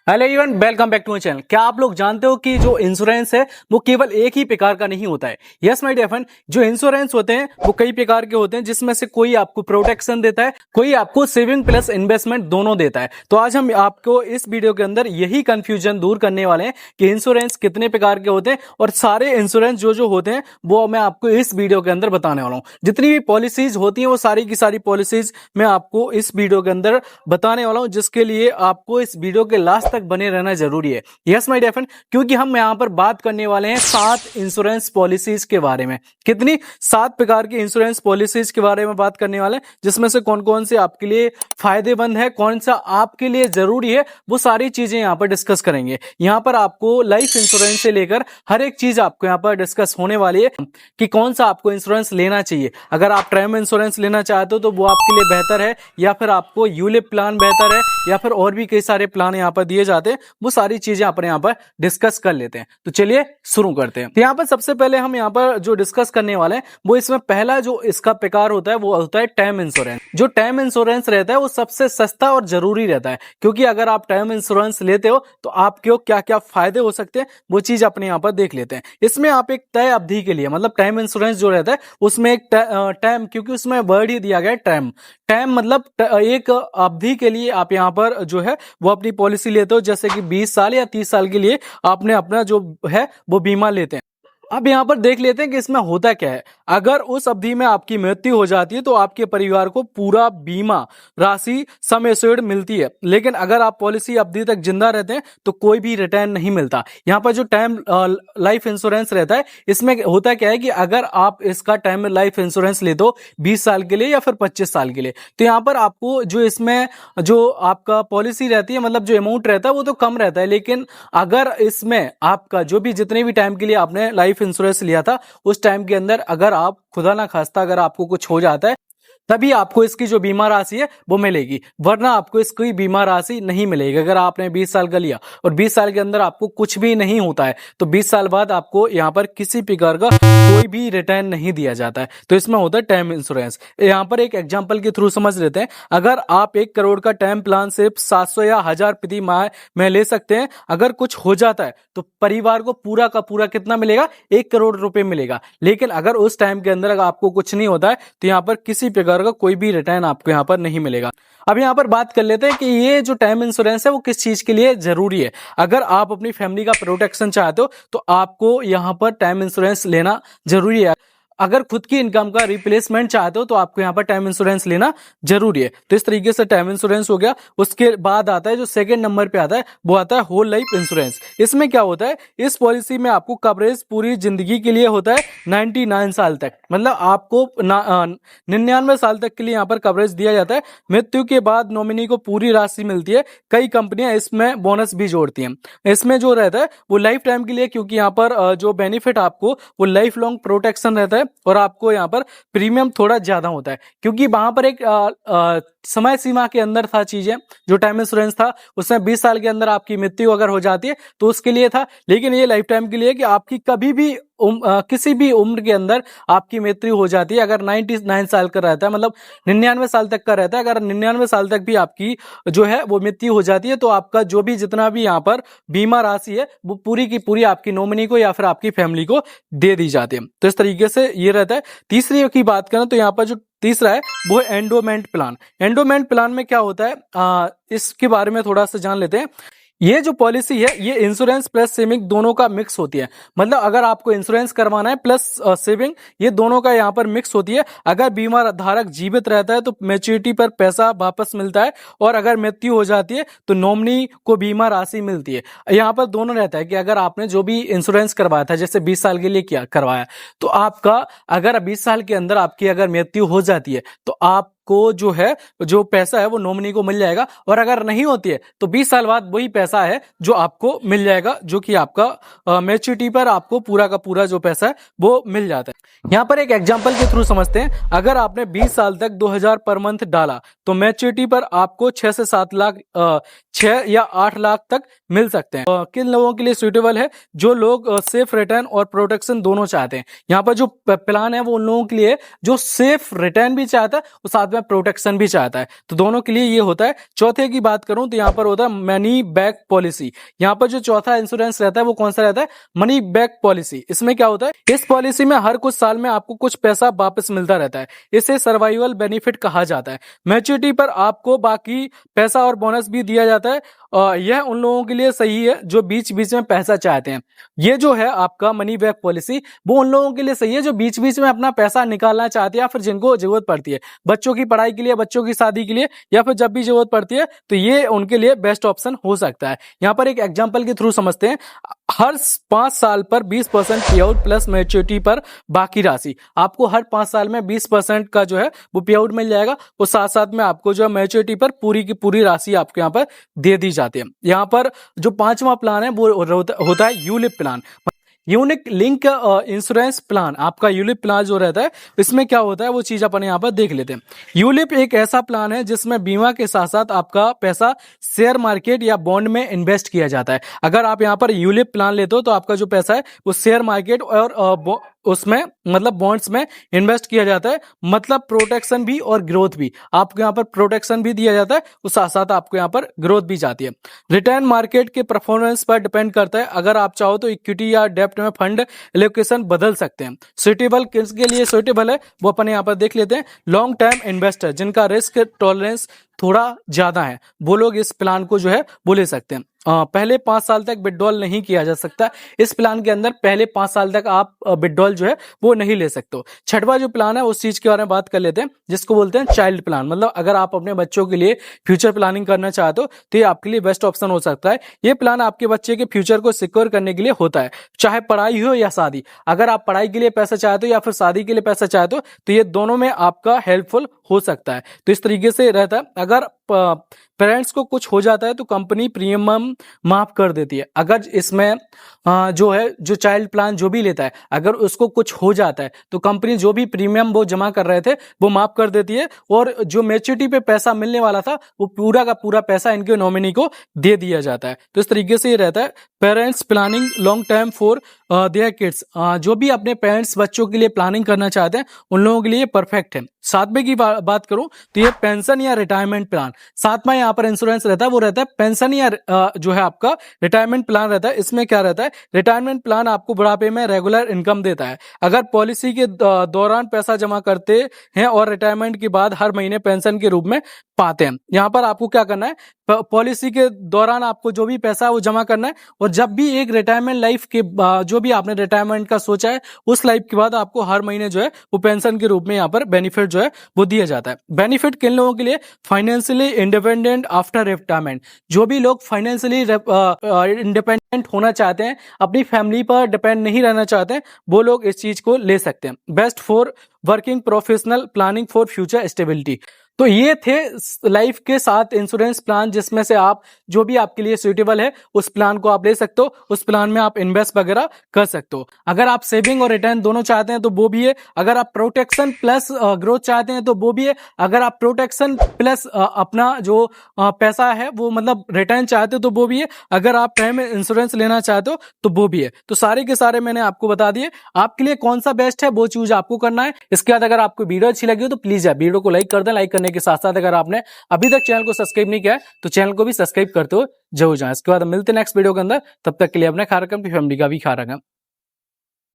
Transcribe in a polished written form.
Hello everyone, welcome back to my channel. क्या आप लोग जानते हो कि जो इंश्योरेंस है वो केवल एक ही प्रकार का नहीं होता है। यस माय डियर फ्रेंड, जो इंश्योरेंस होते हैं वो कई प्रकार के होते हैं, जिसमें से कोई आपको प्रोटेक्शन देता है, कोई आपको सेविंग प्लस इन्वेस्टमेंट दोनों देता है। तो आज हम आपको इस वीडियो के अंदर यही कंफ्यूजन दूर करने वाले हैं कि इंश्योरेंस कितने प्रकार के होते हैं और सारे इंश्योरेंस जो होते हैं वो मैं आपको इस वीडियो के अंदर बताने वाला हूँ। जितनी भी पॉलिसीज होती हैं वो सारी की सारी पॉलिसीज मैं आपको इस वीडियो के अंदर बताने वाला हूँ, जिसके लिए आपको इस वीडियो के लास्ट तक बने रहना जरूरी है। यस माय डियर फ्रेंड, क्योंकि हम यहाँ पर बात करने वाले हैं 7 इंश्योरेंस पॉलिसीज के बारे में। कितनी? 7 प्रकार की इंश्योरेंस पॉलिसीज के बारे में बात करने वाले हैं, जिसमें से कौन कौन से आपके लिए फायदेमंद है, कौन सा आपके लिए जरूरी है, वो सारी चीजें यहाँ पर डिस्कस करेंगे। यहाँ पर आपको लाइफ इंश्योरेंस से लेकर हर एक चीज आपको यहाँ पर डिस्कस होने वाली है कि कौन सा आपको इंश्योरेंस लेना चाहिए। अगर आप टर्म इंश्योरेंस लेना चाहते हो तो वो आपके लिए बेहतर है, या फिर आपको यूलिप प्लान बेहतर है, या फिर और भी कई सारे प्लान यहाँ पर दिए जाते हैं। वो सारी चीजें अपने यहाँ पर डिस्कस कर लेते हैं। तो चलिए शुरू करते हैं। तो यहाँ पर सबसे पहले हम यहाँ पर जो डिस्कस करने वाले हैं वो इसमें पहला जो इसका प्रकार होता है वो होता है टर्म इंश्योरेंस। जो टर्म इंश्योरेंस रहता है वो सबसे सस्ता और जरूरी रहता है, क्योंकि अगर आप टर्म इंश्योरेंस लेते हो तो आपके क्या क्या फायदे हो सकते हैं वो चीज अपने यहाँ पर देख लेते हैं। इसमें आप एक तय अवधि के लिए, मतलब टर्म इंश्योरेंस जो रहता है उसमें एक टर्म, क्योंकि उसमें वर्ड ही दिया गया है टर्म। टर्म मतलब एक अवधि के लिए आप यहाँ पर जो है वो अपनी पॉलिसी लेते हो, जैसे कि 20 साल या 30 साल के लिए आपने अपना जो है वो बीमा लेते हैं। अब यहाँ पर देख लेते हैं कि इसमें होता क्या है। अगर उस अवधि में आपकी मृत्यु हो जाती है तो आपके परिवार को पूरा बीमा राशि सम एश्योर्ड मिलती है, लेकिन अगर आप पॉलिसी अवधि तक जिंदा रहते हैं तो कोई भी रिटर्न नहीं मिलता। यहाँ पर जो टर्म लाइफ इंश्योरेंस रहता है इसमें होता क्या है कि अगर आप इसका टर्म लाइफ इंश्योरेंस लेते हो 20 साल के लिए या फिर 25 साल के लिए, तो यहाँ पर आपको जो इसमें जो आपका पॉलिसी रहती है, मतलब जो अमाउंट रहता है वो तो कम रहता है, लेकिन अगर इसमें आपका जो भी जितने भी टाइम के लिए आपने लाइफ इंश्योरेंस लिया था उस टाइम के अंदर अगर आप खुदा ना खास्ता अगर आपको कुछ हो जाता है तभी आपको इसकी जो बीमा राशि है वो मिलेगी, वरना आपको इसकी बीमा राशि नहीं मिलेगी। अगर आपने 20 साल का लिया और 20 साल के अंदर आपको कुछ भी नहीं होता है तो 20 साल बाद आपको यहाँ पर किसी प्रकार का कोई भी रिटर्न नहीं दिया जाता है। तो इसमें होता है टर्म इंश्योरेंस। यहाँ पर एक एग्जांपल के थ्रू समझ लेते हैं। अगर आप 1 करोड़ का टर्म प्लान सिर्फ 700 या 1000 प्रति माह में ले सकते हैं, अगर कुछ हो जाता है तो परिवार को पूरा का पूरा कितना मिलेगा? 1 करोड़ रुपए मिलेगा। लेकिन अगर उस टाइम के अंदर अगर आपको कुछ नहीं होता है तो यहाँ पर किसी प्रकार का कोई भी रिटर्न आपको यहाँ पर नहीं मिलेगा। अब यहाँ पर बात कर लेते हैं कि ये जो टर्म इंश्योरेंस है वो किस चीज के लिए जरूरी है। अगर आप अपनी फैमिली का प्रोटेक्शन चाहते हो तो आपको यहाँ पर टर्म इंश्योरेंस लेना जरूरी है। अगर खुद की इनकम का रिप्लेसमेंट चाहते हो तो आपको यहाँ पर टर्म इंश्योरेंस लेना जरूरी है। तो इस तरीके से टर्म इंश्योरेंस हो गया। उसके बाद आता है जो सेकंड नंबर पे आता है वो आता है होल लाइफ इंश्योरेंस। इसमें क्या होता है, इस पॉलिसी में आपको कवरेज पूरी जिंदगी के लिए होता है 99 साल तक, मतलब आपको 99 साल तक के लिए यहाँ पर कवरेज दिया जाता है। मृत्यु के बाद नॉमिनी को पूरी राशि मिलती है। कई कंपनियां इसमें बोनस भी जोड़ती हैं। इसमें जो रहता है वो लाइफ टाइम के लिए, क्योंकि यहाँ पर जो बेनिफिट आपको वो लाइफ लॉन्ग प्रोटेक्शन रहता है और आपको यहाँ पर प्रीमियम थोड़ा ज्यादा होता है, क्योंकि वहां पर एक समय सीमा के अंदर था चीजें। जो टर्म इंश्योरेंस था उसमें 20 साल के अंदर आपकी मृत्यु अगर हो जाती है तो उसके लिए था, लेकिन ये लाइफ टाइम के लिए कि आपकी कभी भी किसी भी उम्र के अंदर आपकी मृत्यु हो जाती है। अगर 99 साल का रहता है, मतलब 99 साल तक का रहता है, अगर 99 साल तक भी आपकी जो है वो मृत्यु हो जाती है तो आपका जो भी जितना भी यहाँ पर बीमा राशि है वो पूरी की पूरी आपकी नॉमिनी को या फिर आपकी फैमिली को दे दी जाती है। तो इस तरीके से ये रहता है। तीसरी की बात करें तो यहाँ पर जो तीसरा है वो है एंडोमेंट प्लान। एंडोमेंट प्लान में क्या होता है इसके बारे में थोड़ा सा जान लेते हैं। ये जो पॉलिसी है ये इंश्योरेंस प्लस सेविंग दोनों का मिक्स होती है, मतलब अगर आपको इंश्योरेंस करवाना है प्लस सेविंग, ये दोनों का यहाँ पर मिक्स होती है। अगर बीमा धारक जीवित रहता है तो मैच्योरिटी पर पैसा वापस मिलता है, और अगर मृत्यु हो जाती है तो नॉमिनी को बीमा राशि मिलती है। यहाँ पर दोनों रहता है कि अगर आपने जो भी इंश्योरेंस करवाया था, जैसे 20 साल के लिए किया करवाया, तो आपका अगर 20 साल के अंदर आपकी अगर मृत्यु हो जाती है तो आप को जो है जो पैसा है वो नॉमिनी को मिल जाएगा, और अगर नहीं होती है तो 20 साल बाद वही पैसा है जो आपको मिल जाएगा, जो कि आपका मैच्योरिटी पर आपको पूरा का पूरा जो पैसा है वो मिल जाता है। यहाँ पर एक एग्जांपल के थ्रू समझते हैं। अगर आपने 20 साल तक 2000 पर मंथ डाला तो मैच्योरिटी पर आपको 6 से 7 लाख 6 या 8 लाख तक मिल सकते हैं। किन लोगों के लिए सुटेबल है? जो लोग सेफ रिटर्न और प्रोटेक्शन दोनों चाहते हैं। यहाँ पर जो प्लान है वो उन लोगों के लिए जो सेफ रिटर्न भी चाहता है और साथ में प्रोटेक्शन भी चाहता है, तो दोनों के लिए ये होता है। चौथे की बात करूं तो यहाँ पर होता है मनी बैक पॉलिसी। यहाँ पर जो चौथा इंश्योरेंस रहता है वो कौन सा रहता है? Money back policy. इसमें क्या होता है, इस पॉलिसी में हर कुछ साल में आपको कुछ पैसा वापस मिलता रहता है। इसे सर्वाइवल बेनिफिट कहा जाता है। मैच्योरिटी पर आपको बाकी पैसा और बोनस भी दिया जाता है। यह उन लोगों के लिए सही है जो बीच बीच में पैसा चाहते हैं। ये जो है आपका मनी बैक पॉलिसी, वो उन लोगों के लिए सही है जो बीच बीच में अपना पैसा निकालना चाहते हैं या फिर जिनको जरूरत पड़ती है, बच्चों की पढ़ाई के लिए, बच्चों की शादी के लिए, या फिर जब भी जरूरत पड़ती है, तो ये उनके लिए बेस्ट ऑप्शन हो सकता है। यहाँ पर एक एग्जाम्पल के थ्रू समझते हैं। हर 5 साल पर 20% पे आउट प्लस मैच्योरिटी पर बाकी राशि, आपको हर 5 साल में 20% का जो है वो पे आउट मिल जाएगा। और साथ साथ में आपको जो है मैच्योरिटी पर पूरी की पूरी राशि आपको यहाँ पर दे दी जाती है। यहाँ पर जो 5वां प्लान है वो होता है ULIP plan, unique link insurance plan. आपका यूलिप प्लान जो रहता है इसमें क्या होता है वो चीज अपन यहाँ पर देख लेते हैं। यूलिप एक ऐसा प्लान है जिसमें बीमा के साथ साथ आपका पैसा शेयर मार्केट या बॉन्ड में इन्वेस्ट किया जाता है। अगर आप यहाँ पर यूलिप प्लान लेते हो तो आपका जो पैसा है वो शेयर मार्केट और उसमें मतलब बॉन्ड्स में इन्वेस्ट किया जाता है। मतलब प्रोटेक्शन भी और ग्रोथ भी, आपको यहाँ पर प्रोटेक्शन भी दिया जाता है और साथ साथ आपको यहाँ पर ग्रोथ भी जाती है। रिटर्न मार्केट के परफॉर्मेंस पर डिपेंड करता है। अगर आप चाहो तो इक्विटी या डेब्ट में फंड एलोकेशन बदल सकते हैं। सुटेबल किसके लिए सुटेबल है वो अपन यहाँ पर देख लेते हैं। लॉन्ग टर्म इन्वेस्टर जिनका रिस्क टॉलरेंस थोड़ा ज्यादा है, वो लोग इस प्लान को जो है वो ले सकते हैं। पहले 5 साल तक विड्रॉल नहीं किया जा सकता इस प्लान के अंदर। पहले 5 साल तक आप विड्रॉल जो है वो नहीं ले सकते हो। छठवां जो प्लान है उस चीज के बारे में बात कर लेते हैं जिसको बोलते हैं चाइल्ड प्लान। मतलब अगर आप अपने बच्चों के लिए फ्यूचर प्लानिंग करना चाहते हो तो ये आपके लिए बेस्ट ऑप्शन हो सकता है। ये प्लान आपके बच्चे के फ्यूचर को सिक्योर करने के लिए होता है, चाहे पढ़ाई हो या शादी। अगर आप पढ़ाई के लिए पैसा चाहते हो या फिर शादी के लिए पैसा चाहते हो तो ये दोनों में आपका हेल्पफुल हो सकता है। तो इस तरीके से रहता है। अगर पेरेंट्स को कुछ हो जाता है तो कंपनी प्रीमियम माफ कर देती है। अगर इसमें जो है जो चाइल्ड प्लान जो भी लेता है अगर उसको कुछ हो जाता है तो कंपनी जो भी प्रीमियम वो जमा कर रहे थे वो माफ कर देती है और जो मैच्योरिटी पे पैसा मिलने वाला था वो पूरा का पूरा पैसा इनके नॉमिनी को दे दिया जाता है। तो इस तरीके से ये रहता है। Parents planning long term for their kids, जो भी अपने पेरेंट्स बच्चों के लिए प्लानिंग करना चाहते हैं उन लोगों के लिए परफेक्ट है। 7वें की बात करूं तो ये पेंशन या रिटायरमेंट प्लान। 7वां यहाँ पर इंश्योरेंस रहता है वो रहता है पेंशन या जो है आपका रिटायरमेंट प्लान रहता है। इसमें क्या रहता है, रिटायरमेंट प्लान आपको बुढ़ापे में रेगुलर इनकम देता है। अगर पॉलिसी के दौरान पैसा जमा करते हैं और रिटायरमेंट के बाद हर महीने पेंशन के रूप में पाते हैं। यहाँ पर आपको क्या करना है, पॉलिसी के दौरान आपको जो भी पैसा है वो जमा करना है और जब भी एक रिटायरमेंट लाइफ के जो भी आपने रिटायरमेंट का सोचा है उस लाइफ के बाद आपको हर महीने जो है वो पेंशन के रूप में यहाँ पर बेनिफिट जो है वो दिया जाता है। बेनिफिट किन लोगों के लिए, फाइनेंशियली इंडिपेंडेंट आफ्टर रिटायरमेंट। जो भी लोग फाइनेंशियली इंडिपेंडेंट होना चाहते हैं, अपनी फैमिली पर डिपेंड नहीं रहना चाहते हैं, वो लोग इस चीज को ले सकते हैं। Best for working professional planning for future stability. तो ये थे लाइफ के 7 इंश्योरेंस प्लान जिसमें से आप जो भी आपके लिए सुटेबल है उस प्लान को आप ले सकते हो। उस प्लान में आप इन्वेस्ट वगैरह कर सकते हो। अगर आप सेविंग और रिटर्न दोनों चाहते हैं तो वो भी है। अगर आप प्रोटेक्शन प्लस ग्रोथ चाहते हैं तो वो भी है। अगर आप प्रोटेक्शन प्लस अपना जो पैसा है वो मतलब रिटर्न चाहते हो तो वो भी है। अगर आप टर्म इंश्योरेंस लेना चाहते हो तो वो भी है। तो सारे के सारे मैंने आपको बता दिए। आपके लिए कौन सा बेस्ट है वो चूज आपको करना है। इसके बाद अगर आपको वीडियो अच्छी लगी हो तो प्लीज यार वीडियो को लाइक कर दें। लाइक करने के साथ साथ अगर आपने अभी तक चैनल को सब्सक्राइब नहीं किया है तो चैनल को भी सब्सक्राइब करते हो जरूर जाएं। इसके बाद मिलते हैं नेक्स्ट वीडियो के अंदर। तब तक के लिए अपने ख्याल रखें, अपनी फैमिली का भी ख्याल रखें।